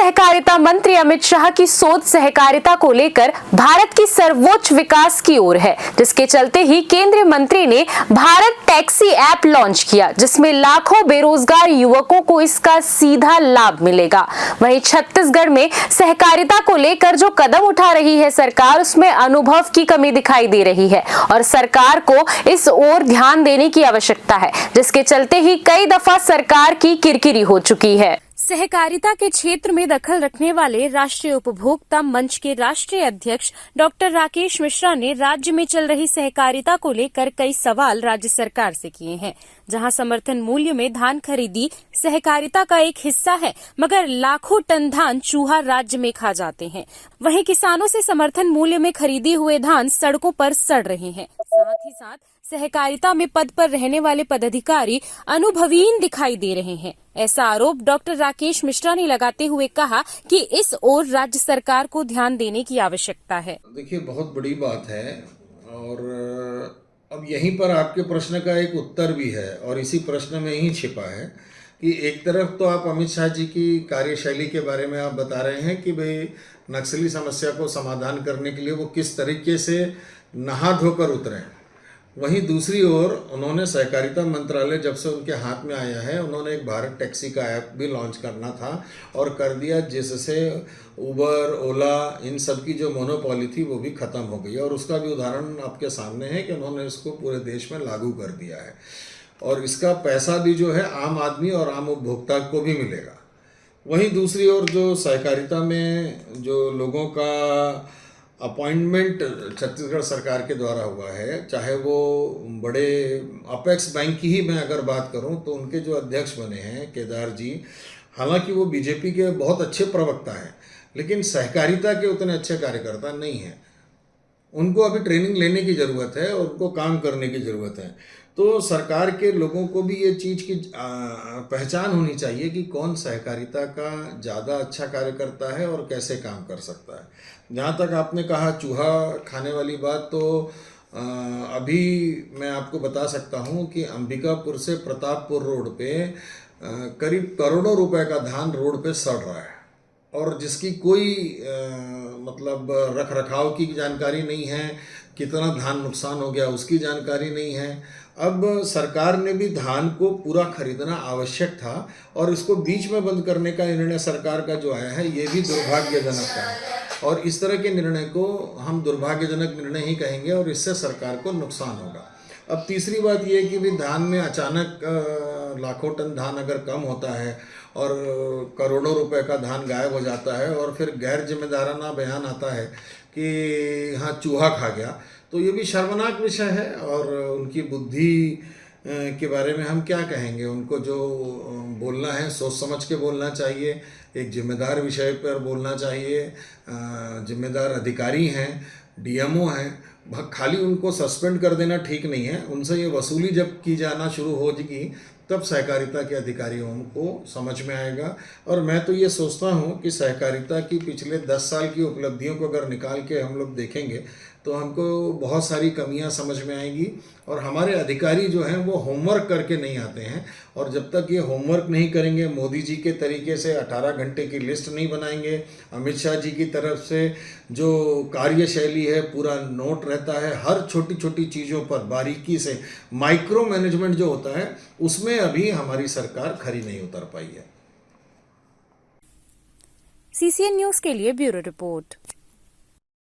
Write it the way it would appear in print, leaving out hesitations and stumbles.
सहकारिता मंत्री अमित शाह की सोच सहकारिता को लेकर भारत की सर्वोच्च विकास की ओर है, जिसके चलते ही केंद्रीय मंत्री ने भारत टैक्सी ऐप लॉन्च किया, जिसमें लाखों बेरोजगार युवकों को इसका सीधा लाभ मिलेगा। वहीं छत्तीसगढ़ में सहकारिता को लेकर जो कदम उठा रही है सरकार, उसमें अनुभव की कमी दिखाई दे रही है और सरकार को इस ओर ध्यान देने की आवश्यकता है, जिसके चलते ही कई दफा सरकार की किरकिरी हो चुकी है। सहकारिता के क्षेत्र में दखल रखने वाले राष्ट्रीय उपभोक्ता मंच के राष्ट्रीय अध्यक्ष डॉक्टर राकेश मिश्रा ने राज्य में चल रही सहकारिता को लेकर कई सवाल राज्य सरकार से किए हैं। जहां समर्थन मूल्य में धान खरीदी सहकारिता का एक हिस्सा है, मगर लाखों टन धान चूहा राज्य में खा जाते हैं। वहीं किसानों से समर्थन मूल्य में खरीदी हुए धान सड़कों पर सड़ रहे हैं। साथ ही साथ सहकारिता में पद पर रहने वाले पदाधिकारी अनुभवहीन दिखाई दे रहे हैं। ऐसा आरोप डॉक्टर राकेश मिश्रा ने लगाते हुए कहा कि इस ओर राज्य सरकार को ध्यान देने की आवश्यकता है। देखिए, बहुत बड़ी बात है और अब यहीं पर आपके प्रश्न का एक उत्तर भी है और इसी प्रश्न में ही छिपा है कि एक तरफ तो आप अमित शाह जी की कार्यशैली के बारे में आप बता रहे हैं कि भाई नक्सली समस्या को समाधान करने के लिए वो किस तरीके से नहा धोकर उतरे। वहीं दूसरी ओर उन्होंने सहकारिता मंत्रालय जब से उनके हाथ में आया है, उन्होंने एक भारत टैक्सी का ऐप भी लॉन्च करना था और कर दिया, जिससे उबर, ओला, इन सब की जो मोनोपोली थी वो भी ख़त्म हो गई और उसका भी उदाहरण आपके सामने है कि उन्होंने इसको पूरे देश में लागू कर दिया है और इसका पैसा भी जो है आम आदमी और आम उपभोक्ता को भी मिलेगा। वहीं दूसरी ओर जो सहकारिता में जो लोगों का अपॉइंटमेंट छत्तीसगढ़ सरकार के द्वारा हुआ है, चाहे वो बड़े अपेक्स बैंक की ही मैं अगर बात करूं तो उनके जो अध्यक्ष बने हैं केदार जी, हालांकि वो बीजेपी के बहुत अच्छे प्रवक्ता हैं, लेकिन सहकारिता के उतने अच्छे कार्यकर्ता नहीं हैं। उनको अभी ट्रेनिंग लेने की ज़रूरत है और उनको काम करने की ज़रूरत है। तो सरकार के लोगों को भी ये चीज़ की पहचान होनी चाहिए कि कौन सहकारिता का ज़्यादा अच्छा कार्य करता है और कैसे काम कर सकता है। जहाँ तक आपने कहा चूहा खाने वाली बात, तो अभी मैं आपको बता सकता हूँ कि अंबिकापुर से प्रतापपुर रोड पे करीब करोड़ों रुपए का धान रोड पे सड़ रहा है और जिसकी कोई मतलब रख रखाव की जानकारी नहीं है, कितना धान नुकसान हो गया उसकी जानकारी नहीं है। अब सरकार ने भी धान को पूरा खरीदना आवश्यक था और इसको बीच में बंद करने का निर्णय सरकार का जो आया है, ये भी दुर्भाग्यजनक है और इस तरह के निर्णय को हम दुर्भाग्यजनक निर्णय ही कहेंगे और इससे सरकार को नुकसान होगा। अब तीसरी बात ये कि भी धान में अचानक लाखों टन धान अगर कम होता है और करोड़ों रुपए का धान गायब हो जाता है और फिर गैर जिम्मेदाराना बयान आता है कि हाँ चूहा खा गया, तो ये भी शर्मनाक विषय है और उनकी बुद्धि के बारे में हम क्या कहेंगे। उनको जो बोलना है सोच समझ के बोलना चाहिए, एक जिम्मेदार विषय पर बोलना चाहिए। जिम्मेदार अधिकारी हैं, डीएमओ हैं, खाली उनको सस्पेंड कर देना ठीक नहीं है। उनसे ये वसूली जब की जाना शुरू हो जाएगी तब सहकारिता के अधिकारियों को समझ में आएगा। और मैं तो ये सोचता हूँ कि सहकारिता की पिछले 10 साल की उपलब्धियों को अगर निकाल के हम लोग देखेंगे तो हमको बहुत सारी कमियां समझ में आएंगी और हमारे अधिकारी जो हैं वो होमवर्क करके नहीं आते हैं और जब तक ये होमवर्क नहीं करेंगे, मोदी जी के तरीके से 18 घंटे की लिस्ट नहीं बनाएंगे, अमित शाह जी की तरफ से जो कार्यशैली है पूरा नोट रहता है, हर छोटी छोटी चीज़ों पर बारीकी से माइक्रो मैनेजमेंट जो होता है उसमें अभी हमारी सरकार खरी नहीं उतर पाई है। CCN न्यूज़ के लिए ब्यूरो रिपोर्ट।